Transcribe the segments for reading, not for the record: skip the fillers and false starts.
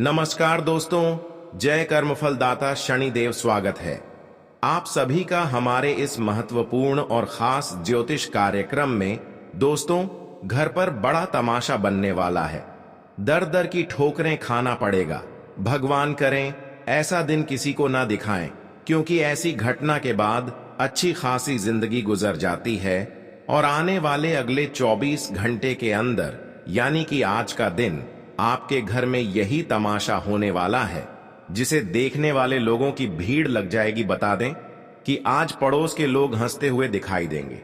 नमस्कार दोस्तों, जय कर्मफल दाता शनिदेव स्वागत है आप सभी का हमारे इस महत्वपूर्ण और खास ज्योतिष कार्यक्रम में। दोस्तों, घर पर बड़ा तमाशा बनने वाला है। दर दर की ठोकरें खाना पड़ेगा। भगवान करें ऐसा दिन किसी को ना दिखाएं, क्योंकि ऐसी घटना के बाद अच्छी खासी जिंदगी गुजर जाती है और आने वाले अगले 24 घंटे के अंदर यानी कि आज का दिन आपके घर में यही तमाशा होने वाला है, जिसे देखने वाले लोगों की भीड़ लग जाएगी। बता दें कि आज पड़ोस के लोग हंसते हुए दिखाई देंगे,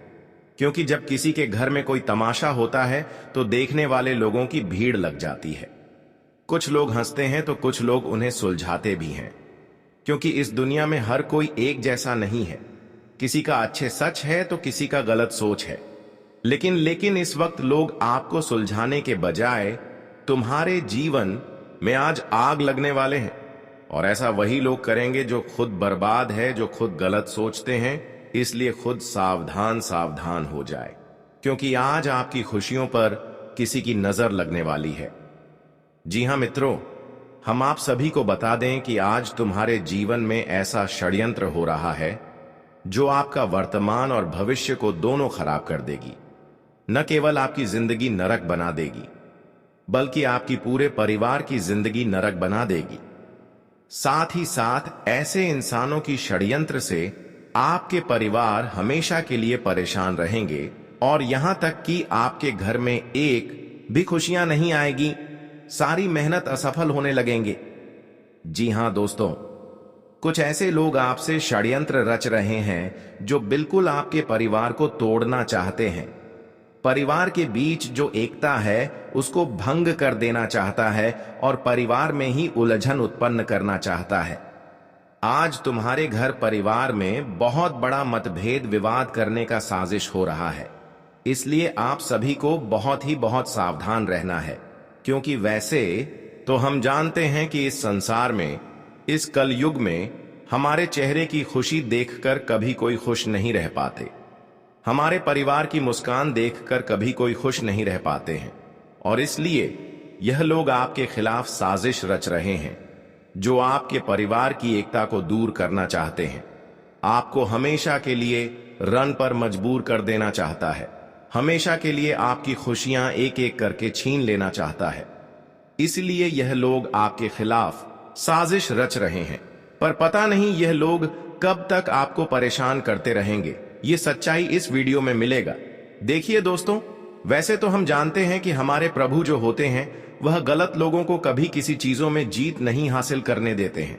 क्योंकि जब किसी के घर में कोई तमाशा होता है तो देखने वाले लोगों की भीड़ लग जाती है। कुछ लोग हंसते हैं तो कुछ लोग उन्हें सुलझाते भी हैं, क्योंकि इस दुनिया में हर कोई एक जैसा नहीं है। किसी का अच्छे सच है तो किसी का गलत सोच है। लेकिन इस वक्त लोग आपको सुलझाने के बजाय तुम्हारे जीवन में आज आग लगने वाले हैं, और ऐसा वही लोग करेंगे जो खुद बर्बाद है, जो खुद गलत सोचते हैं। इसलिए खुद सावधान सावधान हो जाए, क्योंकि आज आपकी खुशियों पर किसी की नजर लगने वाली है। जी हां मित्रों, हम आप सभी को बता दें कि आज तुम्हारे जीवन में ऐसा षड्यंत्र हो रहा है जो आपका वर्तमान और भविष्य को दोनों खराब कर देगी। न केवल आपकी जिंदगी नरक बना देगी, बल्कि आपकी पूरे परिवार की जिंदगी नरक बना देगी। साथ ही साथ ऐसे इंसानों की षड्यंत्र से आपके परिवार हमेशा के लिए परेशान रहेंगे, और यहां तक कि आपके घर में एक भी खुशियां नहीं आएगी। सारी मेहनत असफल होने लगेंगे। जी हां दोस्तों, कुछ ऐसे लोग आपसे षड्यंत्र रच रहे हैं जो बिल्कुल आपके परिवार को तोड़ना चाहते हैं। परिवार के बीच जो एकता है उसको भंग कर देना चाहता है और परिवार में ही उलझन उत्पन्न करना चाहता है। आज तुम्हारे घर परिवार में बहुत बड़ा मतभेद विवाद करने का साजिश हो रहा है। इसलिए आप सभी को बहुत सावधान रहना है, क्योंकि वैसे तो हम जानते हैं कि इस संसार में, इस कलयुग में हमारे चेहरे की खुशी देखकर कभी कोई खुश नहीं रह पाते। हमारे परिवार की मुस्कान देखकर कभी कोई खुश नहीं रह पाते हैं, और इसलिए यह लोग आपके खिलाफ साजिश रच रहे हैं, जो आपके परिवार की एकता को दूर करना चाहते हैं। आपको हमेशा के लिए रन पर मजबूर कर देना चाहता है, हमेशा के लिए आपकी खुशियां एक एक करके छीन लेना चाहता है। इसलिए यह लोग आपके खिलाफ साजिश रच रहे हैं, पर पता नहीं यह लोग कब तक आपको परेशान करते रहेंगे। ये सच्चाई इस वीडियो में मिलेगा। देखिए दोस्तों, वैसे तो हम जानते हैं कि हमारे प्रभु जो होते हैं वह गलत लोगों को कभी किसी चीजों में जीत नहीं हासिल करने देते हैं।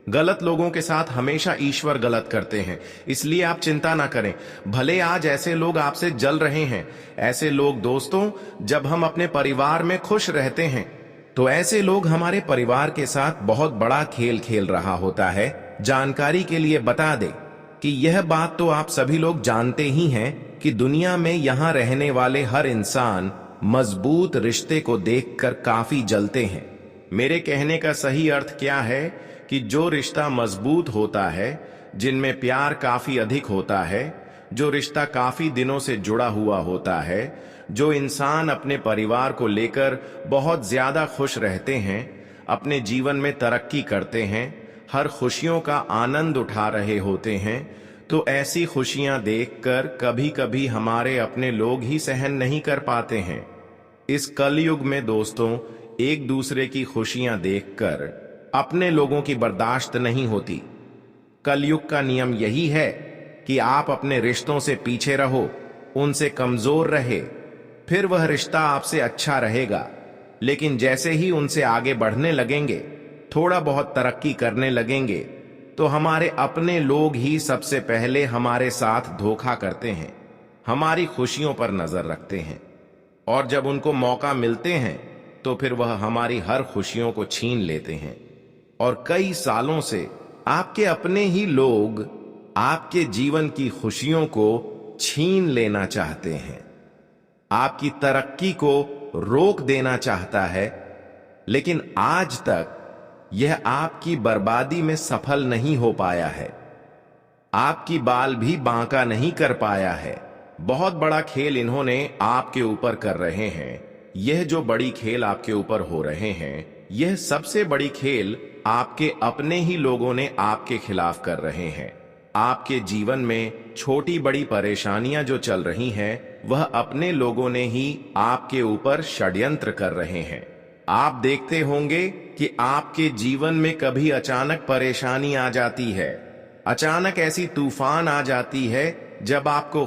गलत लोगों के साथ हमेशा ईश्वर गलत करते हैं। इसलिए आप चिंता ना करें। भले आज ऐसे लोग आपसे जल रहे हैं, ऐसे लोग दोस्तों, जब हम अपने परिवार में खुश रहते हैं तो ऐसे लोग हमारे परिवार के साथ बहुत बड़ा खेल खेल रहा होता है। जानकारी के लिए बता दें कि यह बात तो आप सभी लोग जानते ही हैं कि दुनिया में यहां रहने वाले हर इंसान मजबूत रिश्ते को देखकर काफी जलते हैं। मेरे कहने का सही अर्थ क्या है कि जो रिश्ता मजबूत होता है, जिनमें प्यार काफी अधिक होता है, जो रिश्ता काफी दिनों से जुड़ा हुआ होता है, जो इंसान अपने परिवार को लेकर बहुत ज्यादा खुश रहते हैं, अपने जीवन में तरक्की करते हैं, हर खुशियों का आनंद उठा रहे होते हैं, तो ऐसी खुशियां देखकर कभी कभी हमारे अपने लोग ही सहन नहीं कर पाते हैं। इस कलयुग में दोस्तों, एक दूसरे की खुशियां देखकर अपने लोगों की बर्दाश्त नहीं होती। कलयुग का नियम यही है कि आप अपने रिश्तों से पीछे रहो, उनसे कमजोर रहे, फिर वह रिश्ता आपसे अच्छा रहेगा। लेकिन जैसे ही उनसे आगे बढ़ने लगेंगे, थोड़ा बहुत तरक्की करने लगेंगे, तो हमारे अपने लोग ही सबसे पहले हमारे साथ धोखा करते हैं, हमारी खुशियों पर नजर रखते हैं, और जब उनको मौका मिलते हैं तो फिर वह हमारी हर खुशियों को छीन लेते हैं। और कई सालों से आपके अपने ही लोग आपके जीवन की खुशियों को छीन लेना चाहते हैं, आपकी तरक्की को रोक देना चाहता है, लेकिन आज तक यह आपकी बर्बादी में सफल नहीं हो पाया है। आपकी बाल भी बांका नहीं कर पाया है। बहुत बड़ा खेल इन्होंने आपके ऊपर कर रहे हैं, यह जो बड़ी खेल आपके ऊपर हो रहे हैं, यह सबसे बड़ी खेल आपके अपने ही लोगों ने आपके खिलाफ कर रहे हैं। आपके जीवन में छोटी बड़ी परेशानियां जो चल रही हैं, वह अपने लोगों ने ही आपके ऊपर षड्यंत्र कर रहे हैं। आप देखते होंगे कि आपके जीवन में कभी अचानक परेशानी आ जाती है, अचानक ऐसी तूफान आ जाती है जब आपको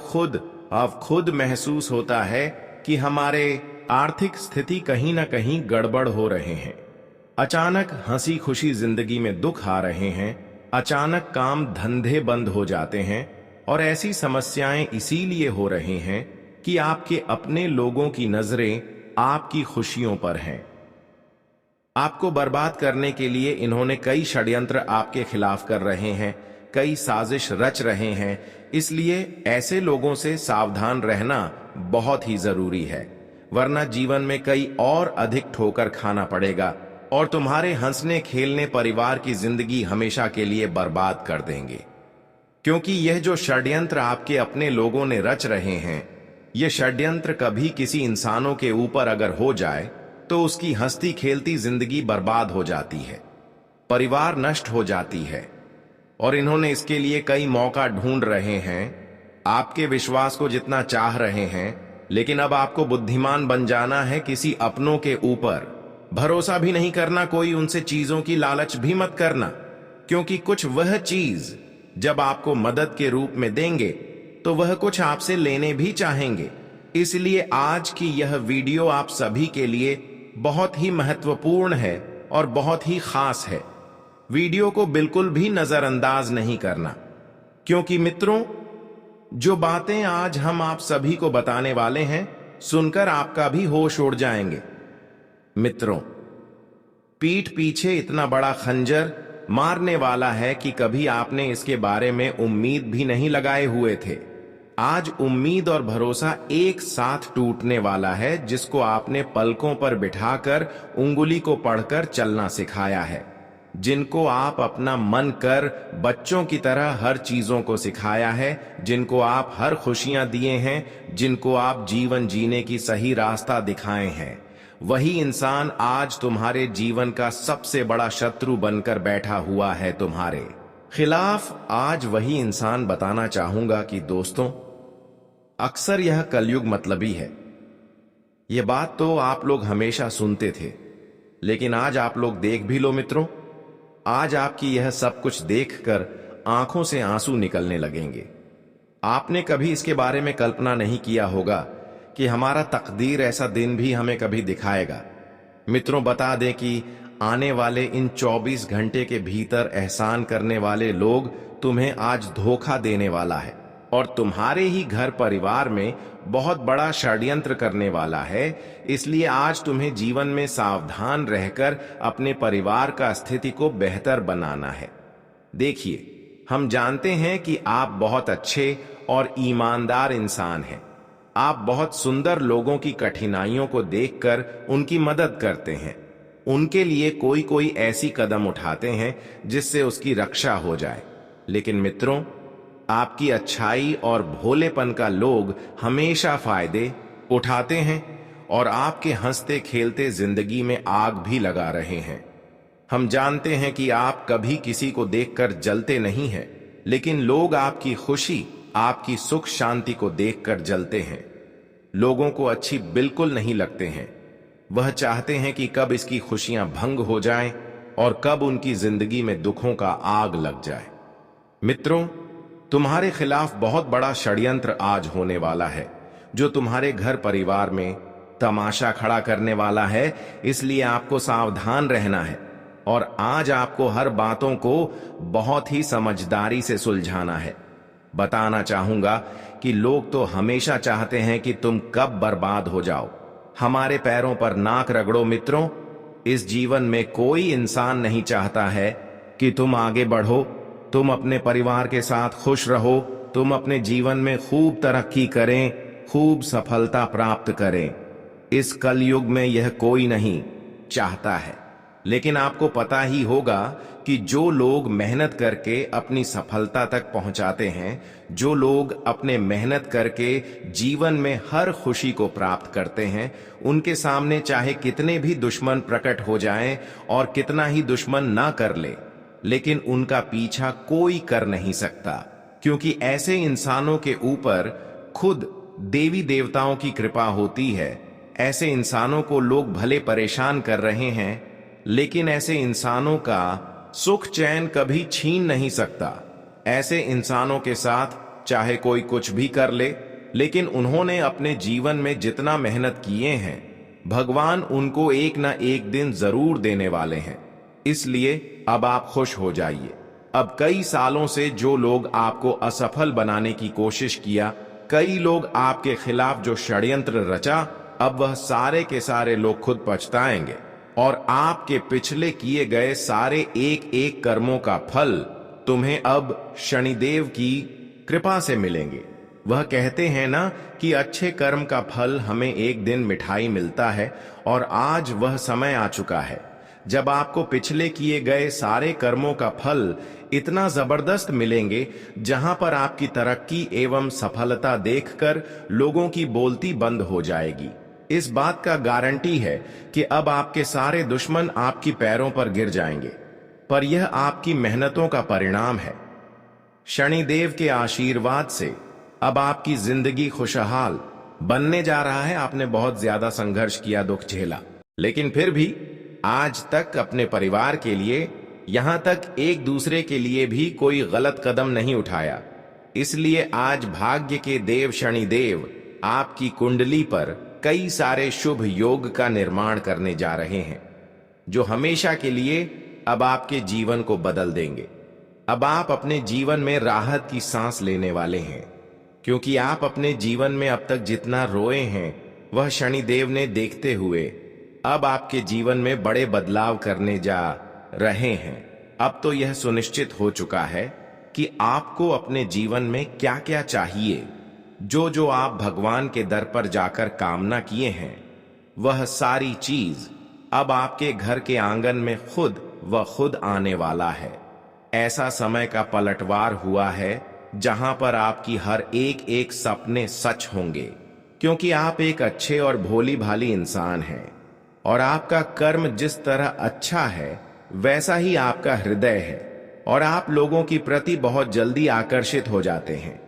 खुद महसूस होता है कि हमारे आर्थिक स्थिति कहीं ना कहीं गड़बड़ हो रहे हैं। अचानक हंसी खुशी जिंदगी में दुख आ रहे हैं, अचानक काम धंधे बंद हो जाते हैं, और ऐसी समस्याएं इसीलिए हो रही हैं कि आपके अपने लोगों की नजरें आपकी खुशियों पर हैं। आपको बर्बाद करने के लिए इन्होंने कई षड्यंत्र आपके खिलाफ कर रहे हैं, कई साजिश रच रहे हैं। इसलिए ऐसे लोगों से सावधान रहना बहुत ही जरूरी है, वरना जीवन में कई और अधिक ठोकर खाना पड़ेगा और तुम्हारे हंसने खेलने परिवार की जिंदगी हमेशा के लिए बर्बाद कर देंगे। क्योंकि यह जो षड्यंत्र आपके अपने लोगों ने रच रहे हैं, यह षड्यंत्र कभी किसी इंसानों के ऊपर अगर हो जाए तो उसकी हंसती खेलती जिंदगी बर्बाद हो जाती है, परिवार नष्ट हो जाती है। और इन्होंने इसके लिए कई मौका ढूंढ रहे हैं, आपके विश्वास को जितना चाह रहे हैं, लेकिन अब आपको बुद्धिमान बन जाना है। किसी अपनों के ऊपर भरोसा भी नहीं करना, कोई उनसे चीजों की लालच भी मत करना, क्योंकि कुछ वह चीज जब आपको मदद के रूप में देंगे तो वह कुछ आपसे लेने भी चाहेंगे। इसलिए आज की यह वीडियो आप सभी के लिए बहुत ही महत्वपूर्ण है और बहुत ही खास है। वीडियो को बिल्कुल भी नजरअंदाज नहीं करना, क्योंकि मित्रों, जो बातें आज हम आप सभी को बताने वाले हैं, सुनकर आपका भी होश उड़ जाएंगे। मित्रों, पीठ पीछे इतना बड़ा खंजर मारने वाला है कि कभी आपने इसके बारे में उम्मीद भी नहीं लगाए हुए थे। आज उम्मीद और भरोसा एक साथ टूटने वाला है, जिसको आपने पलकों पर बिठाकर उंगली को पढ़कर चलना सिखाया है, जिनको आप अपना मन कर बच्चों की तरह हर चीजों को सिखाया है, जिनको आप हर खुशियां दिए हैं, जिनको आप जीवन जीने की सही रास्ता दिखाए हैं, वही इंसान आज तुम्हारे जीवन का सबसे बड़ा शत्रु बनकर बैठा हुआ है तुम्हारे खिलाफ। आज वही इंसान बताना चाहूंगा कि दोस्तों, अक्सर यह कलयुग मतलबी है। यह बात तो आप लोग हमेशा सुनते थे, लेकिन आज आप लोग देख भी लो मित्रों, आज आपकी यह सब कुछ देखकर आंखों से आंसू निकलने लगेंगे। आपने कभी इसके बारे में कल्पना नहीं किया होगा कि हमारा तकदीर ऐसा दिन भी हमें कभी दिखाएगा। मित्रों, बता दें कि आने वाले इन 24 घंटे के भीतर एहसान करने वाले लोग तुम्हें आज धोखा देने वाला है और तुम्हारे ही घर परिवार में बहुत बड़ा षड्यंत्र करने वाला है। इसलिए आज तुम्हें जीवन में सावधान रहकर अपने परिवार का स्थिति को बेहतर बनाना है। देखिए, हम जानते हैं कि आप बहुत अच्छे और ईमानदार इंसान हैं। आप बहुत सुंदर लोगों की कठिनाइयों को देखकर उनकी मदद करते हैं, उनके लिए कोई कोई ऐसी कदम उठाते हैं जिससे उसकी रक्षा हो जाए। लेकिन मित्रों, आपकी अच्छाई और भोलेपन का लोग हमेशा फायदे उठाते हैं और आपके हंसते खेलते जिंदगी में आग भी लगा रहे हैं। हम जानते हैं कि आप कभी किसी को देखकर जलते नहीं हैं, लेकिन लोग आपकी खुशी, आपकी सुख शांति को देखकर जलते हैं। लोगों को अच्छी बिल्कुल नहीं लगते हैं। वह चाहते हैं कि कब इसकी खुशियां भंग हो जाएं और कब उनकी जिंदगी में दुखों का आग लग जाए। मित्रों, तुम्हारे खिलाफ बहुत बड़ा षड्यंत्र आज होने वाला है, जो तुम्हारे घर परिवार में तमाशा खड़ा करने वाला है। इसलिए आपको सावधान रहना है और आज आपको हर बातों को बहुत ही समझदारी से सुलझाना है। बताना चाहूंगा कि लोग तो हमेशा चाहते हैं कि तुम कब बर्बाद हो जाओ। हमारे पैरों पर नाक रगड़ो मित्रों। इस जीवन में कोई इंसान नहीं चाहता है कि तुम आगे बढ़ो, तुम अपने परिवार के साथ खुश रहो, तुम अपने जीवन में खूब तरक्की करें, खूब सफलता प्राप्त करें। इस कलयुग में यह कोई नहीं चाहता है। लेकिन आपको पता ही होगा कि जो लोग मेहनत करके अपनी सफलता तक पहुंचाते हैं, जो लोग अपने मेहनत करके जीवन में हर खुशी को प्राप्त करते हैं, उनके सामने चाहे कितने भी दुश्मन प्रकट हो जाएं और कितना ही दुश्मन ना कर ले, लेकिन उनका पीछा कोई कर नहीं सकता, क्योंकि ऐसे इंसानों के ऊपर खुद देवी देवताओं की कृपा होती है। ऐसे इंसानों को लोग भले परेशान कर रहे हैं, लेकिन ऐसे इंसानों का सुख चैन कभी छीन नहीं सकता। ऐसे इंसानों के साथ चाहे कोई कुछ भी कर ले, लेकिन उन्होंने अपने जीवन में जितना मेहनत किए हैं, भगवान उनको एक ना एक दिन जरूर देने वाले हैं। इसलिए अब आप खुश हो जाइए। अब कई सालों से जो लोग आपको असफल बनाने की कोशिश किया, कई लोग आपके खिलाफ जो षड्यंत्र रचा, अब वह सारे के सारे लोग खुद पछताएंगे और आपके पिछले किए गए सारे एक एक कर्मों का फल तुम्हें अब शनिदेव की कृपा से मिलेंगे। वह कहते हैं ना कि अच्छे कर्म का फल हमें एक दिन मिठाई मिलता है, और आज वह समय आ चुका है जब आपको पिछले किए गए सारे कर्मों का फल इतना जबरदस्त मिलेंगे, जहां पर आपकी तरक्की एवं सफलता देखकर लोगों की बोलती बंद हो जाएगी। इस बात का गारंटी है कि अब आपके सारे दुश्मन आपकी पैरों पर गिर जाएंगे, पर यह आपकी मेहनतों का परिणाम है। शनिदेव के आशीर्वाद से अब आपकी जिंदगी खुशहाल बनने जा रहा है। आपने बहुत ज्यादा संघर्ष किया, दुख झेला, लेकिन फिर भी आज तक अपने परिवार के लिए, यहां तक एक दूसरे के लिए भी कोई गलत कदम नहीं उठाया। इसलिए आज भाग्य के देव शनिदेव आपकी कुंडली पर कई सारे शुभ योग का निर्माण करने जा रहे हैं, जो हमेशा के लिए अब आपके जीवन को बदल देंगे। अब आप अपने जीवन में राहत की सांस लेने वाले हैं, क्योंकि आप अपने जीवन में अब तक जितना रोए हैं, वह शनिदेव ने देखते हुए अब आपके जीवन में बड़े बदलाव करने जा रहे हैं। अब तो यह सुनिश्चित हो चुका है कि आपको अपने जीवन में क्या क्या चाहिए। जो जो आप भगवान के दर पर जाकर कामना किए हैं, वह सारी चीज अब आपके घर के आंगन में खुद आने वाला है। ऐसा समय का पलटवार हुआ है जहां पर आपकी हर एक एक सपने सच होंगे, क्योंकि आप एक अच्छे और भोली भाली इंसान हैं, और आपका कर्म जिस तरह अच्छा है वैसा ही आपका हृदय है, और आप लोगों की प्रति बहुत जल्दी आकर्षित हो जाते हैं।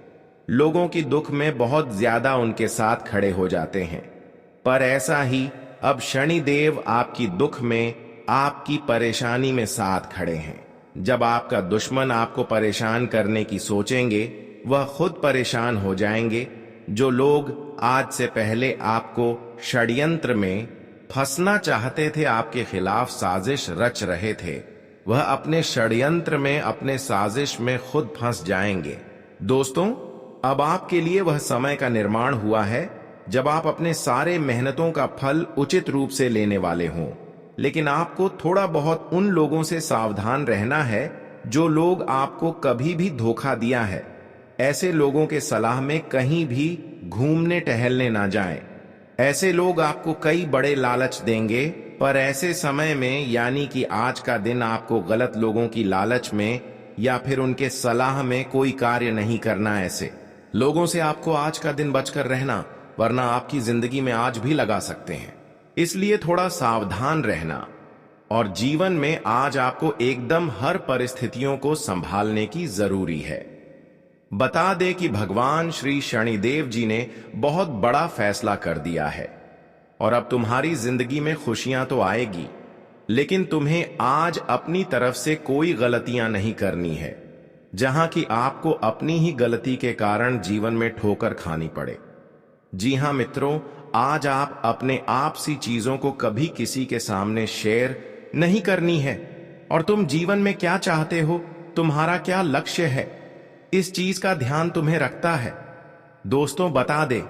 लोगों की दुख में बहुत ज्यादा उनके साथ खड़े हो जाते हैं। पर ऐसा ही अब शनिदेव आपकी दुख में, आपकी परेशानी में साथ खड़े हैं। जब आपका दुश्मन आपको परेशान करने की सोचेंगे, वह खुद परेशान हो जाएंगे। जो लोग आज से पहले आपको षड्यंत्र में फंसना चाहते थे, आपके खिलाफ साजिश रच रहे थे, वह अपने षड्यंत्र में, अपने साजिश में खुद फंस जाएंगे। दोस्तों, अब आपके लिए वह समय का निर्माण हुआ है जब आप अपने सारे मेहनतों का फल उचित रूप से लेने वाले हों। लेकिन आपको थोड़ा बहुत उन लोगों से सावधान रहना है जो लोग आपको कभी भी धोखा दिया है। ऐसे लोगों के सलाह में कहीं भी घूमने टहलने ना जाएं। ऐसे लोग आपको कई बड़े लालच देंगे, पर ऐसे समय में, यानी कि आज का दिन, आपको गलत लोगों की लालच में या फिर उनके सलाह में कोई कार्य नहीं करना। ऐसे लोगों से आपको आज का दिन बचकर रहना, वरना आपकी जिंदगी में आज भी लगा सकते हैं। इसलिए थोड़ा सावधान रहना, और जीवन में आज आपको एकदम हर परिस्थितियों को संभालने की जरूरी है। बता दे कि भगवान श्री शनिदेव जी ने बहुत बड़ा फैसला कर दिया है, और अब तुम्हारी जिंदगी में खुशियां तो आएगी, लेकिन तुम्हें आज अपनी तरफ से कोई गलतियां नहीं करनी है, जहां कि आपको अपनी ही गलती के कारण जीवन में ठोकर खानी पड़े। जी हां मित्रों, आज आप अपने आप सी चीजों को कभी किसी के सामने शेयर नहीं करनी है। और तुम जीवन में क्या चाहते हो, तुम्हारा क्या लक्ष्य है, इस चीज का ध्यान तुम्हें रखता है। दोस्तों, बता दे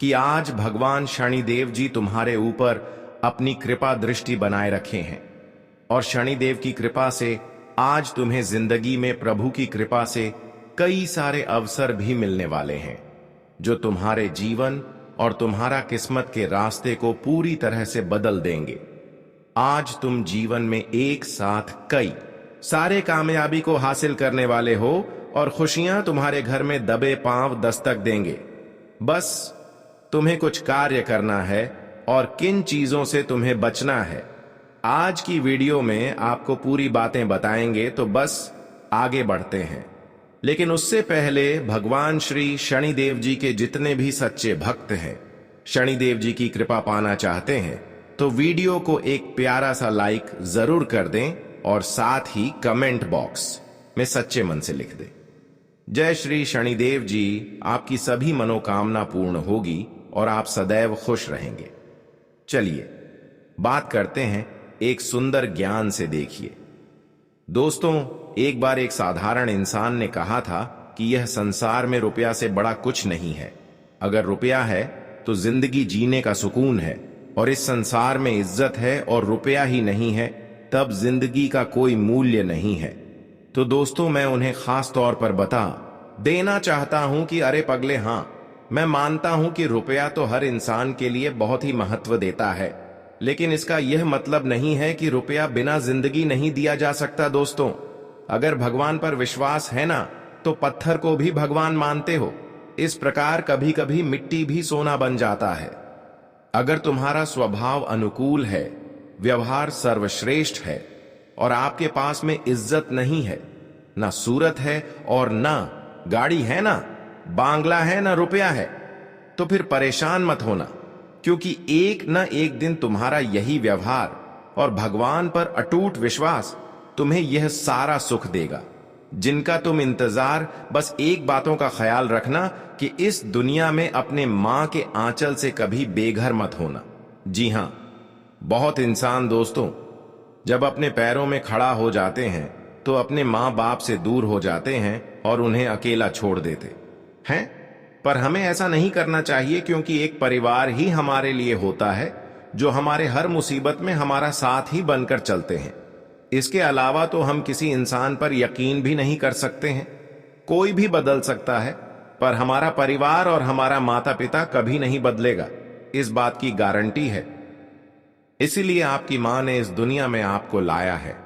कि आज भगवान शनिदेव जी तुम्हारे ऊपर अपनी कृपा दृष्टि बनाए रखे हैं, और शनिदेव की कृपा से आज तुम्हें जिंदगी में प्रभु की कृपा से कई सारे अवसर भी मिलने वाले हैं, जो तुम्हारे जीवन और तुम्हारा किस्मत के रास्ते को पूरी तरह से बदल देंगे। आज तुम जीवन में एक साथ कई सारे कामयाबी को हासिल करने वाले हो और खुशियां तुम्हारे घर में दबे पांव दस्तक देंगे। बस तुम्हें कुछ कार्य करना है और किन चीजों से तुम्हें बचना है। आज की वीडियो में आपको पूरी बातें बताएंगे, तो बस आगे बढ़ते हैं। लेकिन उससे पहले भगवान श्री शनिदेव जी के जितने भी सच्चे भक्त हैं, शनिदेव जी की कृपा पाना चाहते हैं, तो वीडियो को एक प्यारा सा लाइक जरूर कर दें और साथ ही कमेंट बॉक्स में सच्चे मन से लिख दें। जय श्री शनिदेव जी, आपकी सभी मनोकामना पूर्ण होगी और आप सदैव खुश रहेंगे। चलिए बात करते हैं एक सुंदर ज्ञान से। देखिए दोस्तों, एक बार एक साधारण इंसान ने कहा था कि यह संसार में रुपया से बड़ा कुछ नहीं है। अगर रुपया है तो जिंदगी जीने का सुकून है, और इस संसार में इज्जत है और रुपया ही नहीं है तब जिंदगी का कोई मूल्य नहीं है। तो दोस्तों, मैं उन्हें खास तौर पर बता देना चाहता हूं कि अरे पगले, हां, मैं मानता हूं कि रुपया तो हर इंसान के लिए बहुत ही महत्व देता है, लेकिन इसका यह मतलब नहीं है कि रुपया बिना जिंदगी नहीं दिया जा सकता। दोस्तों, अगर भगवान पर विश्वास है ना, तो पत्थर को भी भगवान मानते हो। इस प्रकार कभी कभी मिट्टी भी सोना बन जाता है। अगर तुम्हारा स्वभाव अनुकूल है, व्यवहार सर्वश्रेष्ठ है और आपके पास में इज्जत नहीं है, ना सूरत है और ना गाड़ी है, ना बांग्ला है, ना रुपया है, तो फिर परेशान मत होना, क्योंकि एक न एक दिन तुम्हारा यही व्यवहार और भगवान पर अटूट विश्वास तुम्हें यह सारा सुख देगा जिनका तुम इंतजार। बस एक बातों का ख्याल रखना कि इस दुनिया में अपने मां के आंचल से कभी बेघर मत होना। जी हां, बहुत इंसान दोस्तों जब अपने पैरों में खड़ा हो जाते हैं तो अपने मां बाप से दूर हो जाते हैं और उन्हें अकेला छोड़ देते हैं। पर हमें ऐसा नहीं करना चाहिए, क्योंकि एक परिवार ही हमारे लिए होता है जो हमारे हर मुसीबत में हमारा साथ ही बनकर चलते हैं। इसके अलावा तो हम किसी इंसान पर यकीन भी नहीं कर सकते हैं। कोई भी बदल सकता है, पर हमारा परिवार और हमारा माता पिता कभी नहीं बदलेगा, इस बात की गारंटी है। इसीलिए आपकी मां ने इस दुनिया में आपको लाया है,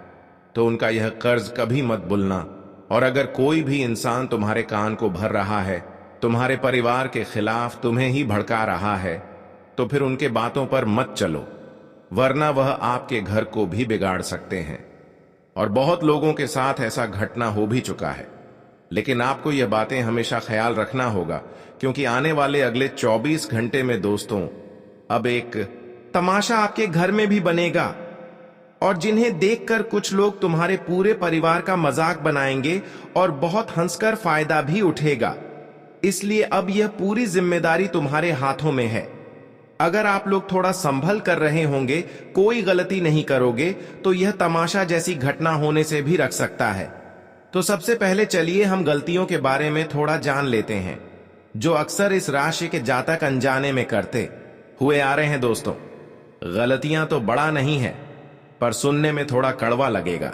तो उनका यह कर्ज कभी मत भूलना। और अगर कोई भी इंसान तुम्हारे कान को भर रहा है, तुम्हारे परिवार के खिलाफ तुम्हें ही भड़का रहा है, तो फिर उनके बातों पर मत चलो, वरना वह आपके घर को भी बिगाड़ सकते हैं। और बहुत लोगों के साथ ऐसा घटना हो भी चुका है। लेकिन आपको यह बातें हमेशा ख्याल रखना होगा, क्योंकि आने वाले अगले 24 घंटे में दोस्तों अब एक तमाशा आपके घर में भी बनेगा, और जिन्हें देखकर कुछ लोग तुम्हारे पूरे परिवार का मजाक बनाएंगे और बहुत हंसकर फायदा भी उठेगा। इसलिए अब यह पूरी जिम्मेदारी तुम्हारे हाथों में है। अगर आप लोग थोड़ा संभल कर रहे होंगे, कोई गलती नहीं करोगे, तो यह तमाशा जैसी घटना होने से भी रख सकता है। तो सबसे पहले चलिए हम गलतियों के बारे में थोड़ा जान लेते हैं, जो अक्सर इस राशि के जातक अनजाने में करते हुए आ रहे हैं। दोस्तों, गलतियां तो बड़ा नहीं है, पर सुनने में थोड़ा कड़वा लगेगा।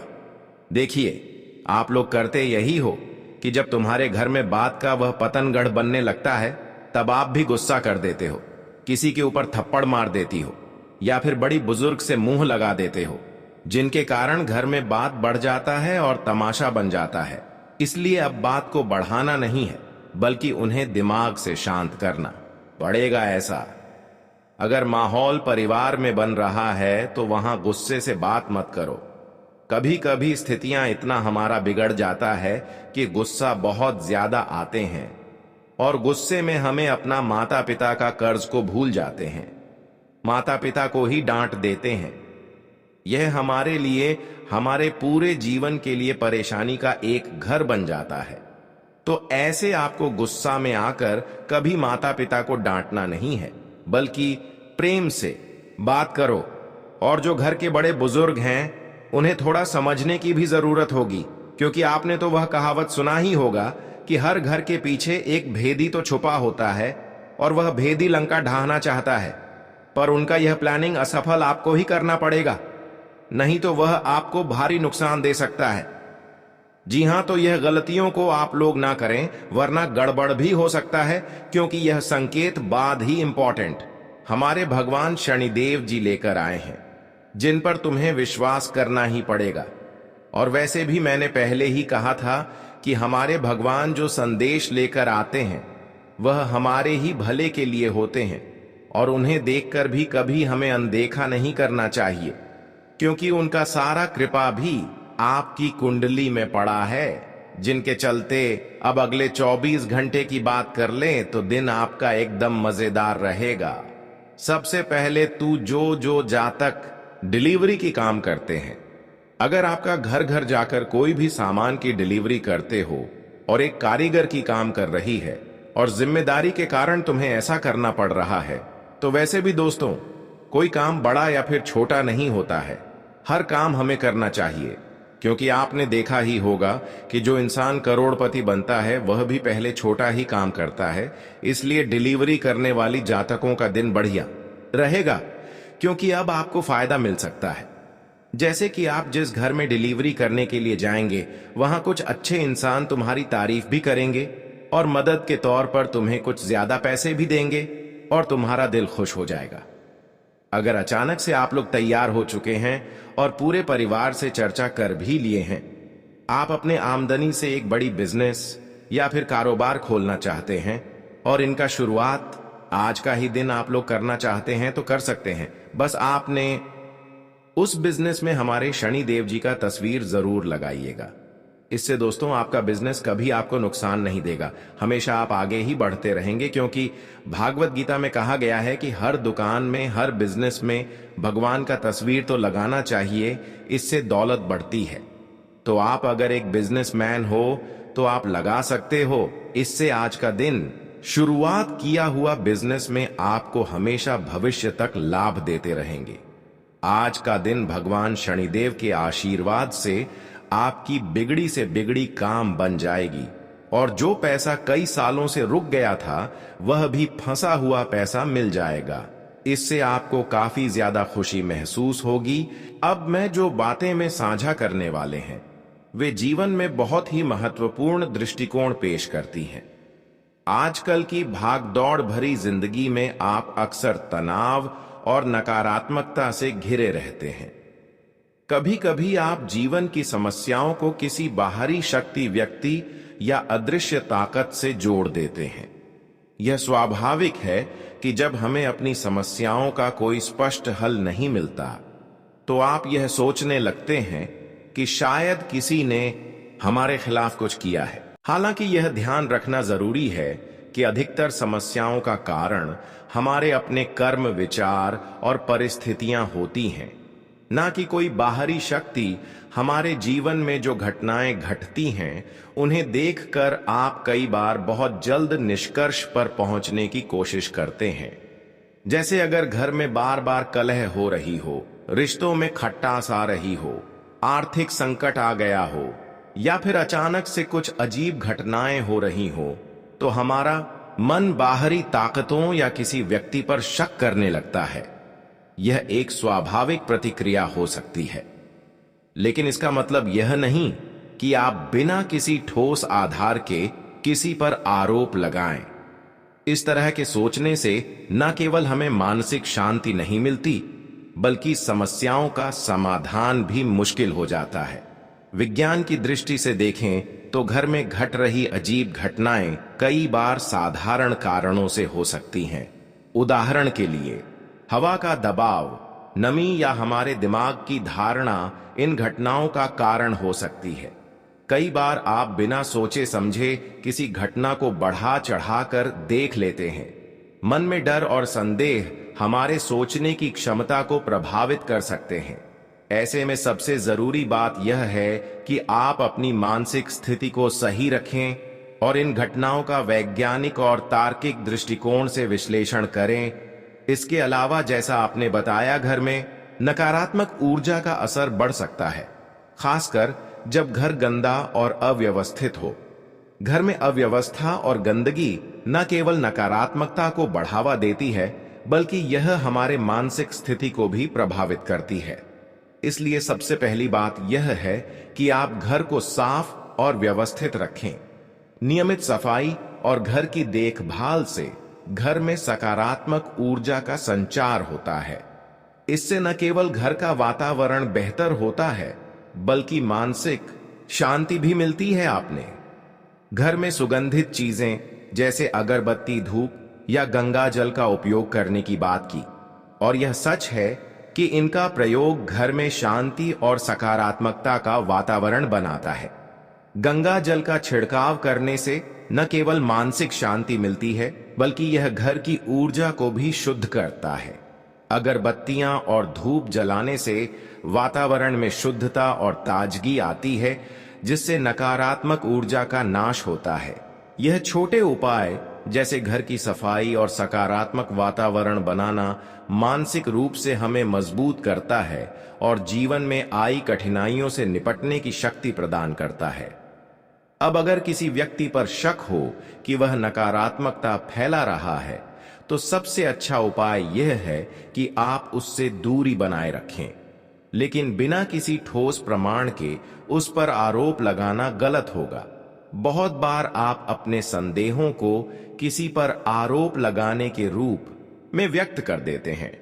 देखिए, आप लोग करते यही हो कि जब तुम्हारे घर में बात का वह पतनगढ़ बनने लगता है, तब आप भी गुस्सा कर देते हो, किसी के ऊपर थप्पड़ मार देती हो, या फिर बड़ी बुजुर्ग से मुंह लगा देते हो, जिनके कारण घर में बात बढ़ जाता है और तमाशा बन जाता है। इसलिए अब बात को बढ़ाना नहीं है, बल्कि उन्हें दिमाग से शांत करना पड़ेगा। ऐसा अगर माहौल परिवार में बन रहा है तो वहां गुस्से से बात मत करो। कभी कभी स्थितियां इतना हमारा बिगड़ जाता है कि गुस्सा बहुत ज्यादा आते हैं, और गुस्से में हमें अपना माता पिता का कर्ज को भूल जाते हैं, माता पिता को ही डांट देते हैं। यह हमारे लिए, हमारे पूरे जीवन के लिए परेशानी का एक घर बन जाता है। तो ऐसे आपको गुस्सा में आकर कभी माता पिता को डांटना नहीं है, बल्कि प्रेम से बात करो। और जो घर के बड़े बुजुर्ग हैं, उन्हें थोड़ा समझने की भी जरूरत होगी, क्योंकि आपने तो वह कहावत सुना ही होगा कि हर घर के पीछे एक भेदी तो छुपा होता है, और वह भेदी लंका ढाहना चाहता है, पर उनका यह प्लानिंग असफल आपको ही करना पड़ेगा, नहीं तो वह आपको भारी नुकसान दे सकता है। जी हां, तो यह गलतियों को आप लोग ना करें, वरना गड़बड़ भी हो सकता है, क्योंकि यह संकेत बाद ही इंपॉर्टेंट हमारे भगवान शनिदेव जी लेकर आए हैं। जिन पर तुम्हें विश्वास करना ही पड़ेगा। और वैसे भी मैंने पहले ही कहा था कि हमारे भगवान जो संदेश लेकर आते हैं वह हमारे ही भले के लिए होते हैं, और उन्हें देखकर भी कभी हमें अनदेखा नहीं करना चाहिए, क्योंकि उनका सारा कृपा भी आपकी कुंडली में पड़ा है, जिनके चलते अब अगले 24 घंटे की बात कर लें तो दिन आपका एकदम मजेदार रहेगा। सबसे पहले तू जो जातक डिलीवरी की काम करते हैं, अगर आपका घर घर जाकर कोई भी सामान की डिलीवरी करते हो और एक कारीगर की काम कर रही है और जिम्मेदारी के कारण तुम्हें ऐसा करना पड़ रहा है, तो वैसे भी दोस्तों कोई काम बड़ा या फिर छोटा नहीं होता है, हर काम हमें करना चाहिए। क्योंकि आपने देखा ही होगा कि जो इंसान करोड़पति बनता है वह भी पहले छोटा ही काम करता है। इसलिए डिलीवरी करने वाली जातकों का दिन बढ़िया रहेगा, क्योंकि अब आपको फायदा मिल सकता है। जैसे कि आप जिस घर में डिलीवरी करने के लिए जाएंगे वहां कुछ अच्छे इंसान तुम्हारी तारीफ भी करेंगे और मदद के तौर पर तुम्हें कुछ ज्यादा पैसे भी देंगे और तुम्हारा दिल खुश हो जाएगा। अगर अचानक से आप लोग तैयार हो चुके हैं और पूरे परिवार से चर्चा कर भी लिए हैं, आप अपने आमदनी से एक बड़ी बिजनेस या फिर कारोबार खोलना चाहते हैं और इनका शुरुआत आज का ही दिन आप लोग करना चाहते हैं, तो कर सकते हैं। बस आपने उस बिजनेस में हमारे शनि देव जी का तस्वीर जरूर लगाइएगा। इससे दोस्तों आपका बिजनेस कभी आपको नुकसान नहीं देगा, हमेशा आप आगे ही बढ़ते रहेंगे, क्योंकि भागवत गीता में कहा गया है कि हर दुकान में, हर बिजनेस में भगवान का तस्वीर तो लगाना चाहिए, इससे दौलत बढ़ती है। तो आप अगर एक बिजनेसमैन हो तो आप लगा सकते हो, इससे आज का दिन शुरुआत किया हुआ बिजनेस में आपको हमेशा भविष्य तक लाभ देते रहेंगे। आज का दिन भगवान शनिदेव के आशीर्वाद से आपकी बिगड़ी से बिगड़ी काम बन जाएगी, और जो पैसा कई सालों से रुक गया था वह भी फंसा हुआ पैसा मिल जाएगा। इससे आपको काफी ज्यादा खुशी महसूस होगी। अब मैं जो बातें में साझा करने वाले हैं वे जीवन में बहुत ही महत्वपूर्ण दृष्टिकोण पेश करती हैं। आजकल की भागदौड़ भरी जिंदगी में आप अक्सर तनाव और नकारात्मकता से घिरे रहते हैं। कभी कभी आप जीवन की समस्याओं को किसी बाहरी शक्ति, व्यक्ति या अदृश्य ताकत से जोड़ देते हैं। यह स्वाभाविक है कि जब हमें अपनी समस्याओं का कोई स्पष्ट हल नहीं मिलता तो आप यह सोचने लगते हैं कि शायद किसी ने हमारे खिलाफ कुछ किया है। हालांकि यह ध्यान रखना जरूरी है कि अधिकतर समस्याओं का कारण हमारे अपने कर्म, विचार और परिस्थितियां होती हैं, ना कि कोई बाहरी शक्ति। हमारे जीवन में जो घटनाएं घटती हैं उन्हें देखकर आप कई बार बहुत जल्द निष्कर्ष पर पहुंचने की कोशिश करते हैं। जैसे अगर घर में बार बार कलह हो रही हो, रिश्तों में खटास आ रही हो, आर्थिक संकट आ गया हो, या फिर अचानक से कुछ अजीब घटनाएं हो रही हो, तो हमारा मन बाहरी ताकतों या किसी व्यक्ति पर शक करने लगता है। यह एक स्वाभाविक प्रतिक्रिया हो सकती है, लेकिन इसका मतलब यह नहीं कि आप बिना किसी ठोस आधार के किसी पर आरोप लगाएं। इस तरह के सोचने से न केवल हमें मानसिक शांति नहीं मिलती, बल्कि समस्याओं का समाधान भी मुश्किल हो जाता है। विज्ञान की दृष्टि से देखें तो घर में घट रही अजीब घटनाएं कई बार साधारण कारणों से हो सकती हैं। उदाहरण के लिए हवा का दबाव, नमी या हमारे दिमाग की धारणा इन घटनाओं का कारण हो सकती है। कई बार आप बिना सोचे समझे किसी घटना को बढ़ा चढ़ाकर देख लेते हैं। मन में डर और संदेह हमारे सोचने की क्षमता को प्रभावित कर सकते हैं। ऐसे में सबसे जरूरी बात यह है कि आप अपनी मानसिक स्थिति को सही रखें और इन घटनाओं का वैज्ञानिक और तार्किक दृष्टिकोण से विश्लेषण करें। इसके अलावा जैसा आपने बताया, घर में नकारात्मक ऊर्जा का असर बढ़ सकता है, खासकर जब घर गंदा और अव्यवस्थित हो। घर में अव्यवस्था और गंदगी न केवल नकारात्मकता को बढ़ावा देती है, बल्कि यह हमारे मानसिक स्थिति को भी प्रभावित करती है। इसलिए सबसे पहली बात यह है कि आप घर को साफ और व्यवस्थित रखें। नियमित सफाई और घर की देखभाल से घर में सकारात्मक ऊर्जा का संचार होता है। इससे न केवल घर का वातावरण बेहतर होता है, बल्कि मानसिक शांति भी मिलती है। आपने घर में सुगंधित चीजें जैसे अगरबत्ती, धूप या गंगा जल का उपयोग करने की बात की, और यह सच है कि इनका प्रयोग घर में शांति और सकारात्मकता का वातावरण बनाता है। गंगा जल का छिड़काव करने से न केवल मानसिक शांति मिलती है, बल्कि यह घर की ऊर्जा को भी शुद्ध करता है। अगरबत्तियां और धूप जलाने से वातावरण में शुद्धता और ताजगी आती है, जिससे नकारात्मक ऊर्जा का नाश होता है। यह छोटे उपाय जैसे घर की सफाई और सकारात्मक वातावरण बनाना मानसिक रूप से हमें मजबूत करता है और जीवन में आई कठिनाइयों से निपटने की शक्ति प्रदान करता है। अब अगर किसी व्यक्ति पर शक हो कि वह नकारात्मकता फैला रहा है, तो सबसे अच्छा उपाय यह है कि आप उससे दूरी बनाए रखें, लेकिन बिना किसी ठोस प्रमाण के उस पर आरोप लगाना गलत होगा। बहुत बार आप अपने संदेहों को किसी पर आरोप लगाने के रूप में व्यक्त कर देते हैं,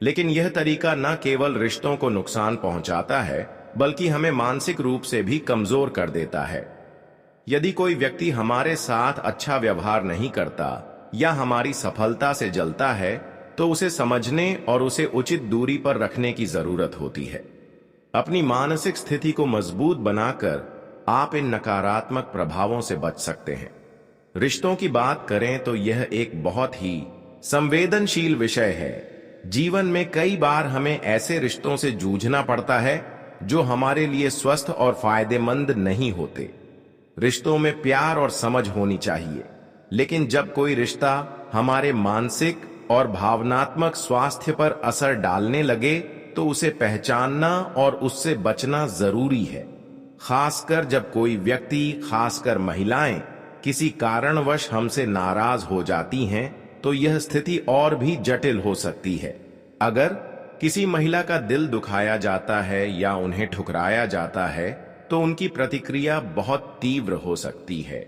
लेकिन यह तरीका न केवल रिश्तों को नुकसान पहुंचाता है, बल्कि हमें मानसिक रूप से भी कमजोर कर देता है। यदि कोई व्यक्ति हमारे साथ अच्छा व्यवहार नहीं करता या हमारी सफलता से जलता है, तो उसे समझने और उसे उचित दूरी पर रखने की जरूरत होती है। अपनी मानसिक स्थिति को मजबूत बनाकर आप इन नकारात्मक प्रभावों से बच सकते हैं। रिश्तों की बात करें तो यह एक बहुत ही संवेदनशील विषय है। जीवन में कई बार हमें ऐसे रिश्तों से जूझना पड़ता है जो हमारे लिए स्वस्थ और फायदेमंद नहीं होते। रिश्तों में प्यार और समझ होनी चाहिए, लेकिन जब कोई रिश्ता हमारे मानसिक और भावनात्मक स्वास्थ्य पर असर डालने लगे, तो उसे पहचानना और उससे बचना जरूरी है। खासकर जब कोई व्यक्ति, खासकर महिलाएं, किसी कारणवश हमसे नाराज हो जाती हैं, तो यह स्थिति और भी जटिल हो सकती है। अगर किसी महिला का दिल दुखाया जाता है या उन्हें ठुकराया जाता है, तो उनकी प्रतिक्रिया बहुत तीव्र हो सकती है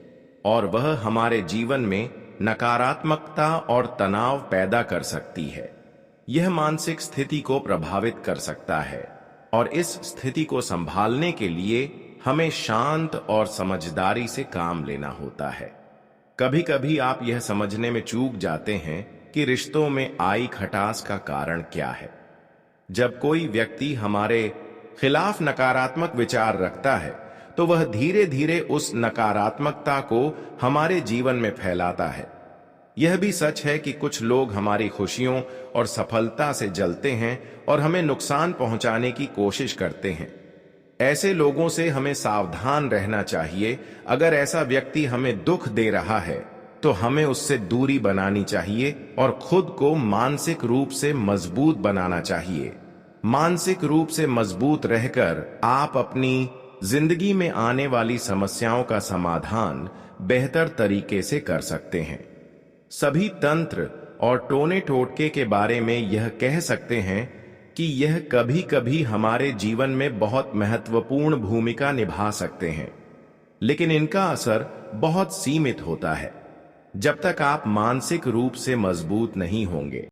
और वह हमारे जीवन में नकारात्मकता और तनाव पैदा कर सकती है। यह मानसिक स्थिति को प्रभावित कर सकता है और इस स्थिति को संभालने के लिए हमें शांत और समझदारी से काम लेना होता है। कभी कभी आप यह समझने में चूक जाते हैं कि रिश्तों में आई खटास का कारण क्या है। जब कोई व्यक्ति हमारे खिलाफ नकारात्मक विचार रखता है, तो वह धीरे धीरे उस नकारात्मकता को हमारे जीवन में फैलाता है। यह भी सच है कि कुछ लोग हमारी खुशियों और सफलता से जलते हैं और हमें नुकसान पहुंचाने की कोशिश करते हैं। ऐसे लोगों से हमें सावधान रहना चाहिए। अगर ऐसा व्यक्ति हमें दुख दे रहा है, तो हमें उससे दूरी बनानी चाहिए और खुद को मानसिक रूप से मजबूत बनाना चाहिए। मानसिक रूप से मजबूत रहकर आप अपनी जिंदगी में आने वाली समस्याओं का समाधान बेहतर तरीके से कर सकते हैं। सभी तंत्र और टोने टोटके के बारे में यह कह सकते हैं कि यह कभी कभी हमारे जीवन में बहुत महत्वपूर्ण भूमिका निभा सकते हैं, लेकिन इनका असर बहुत सीमित होता है जब तक आप मानसिक रूप से मजबूत नहीं होंगे।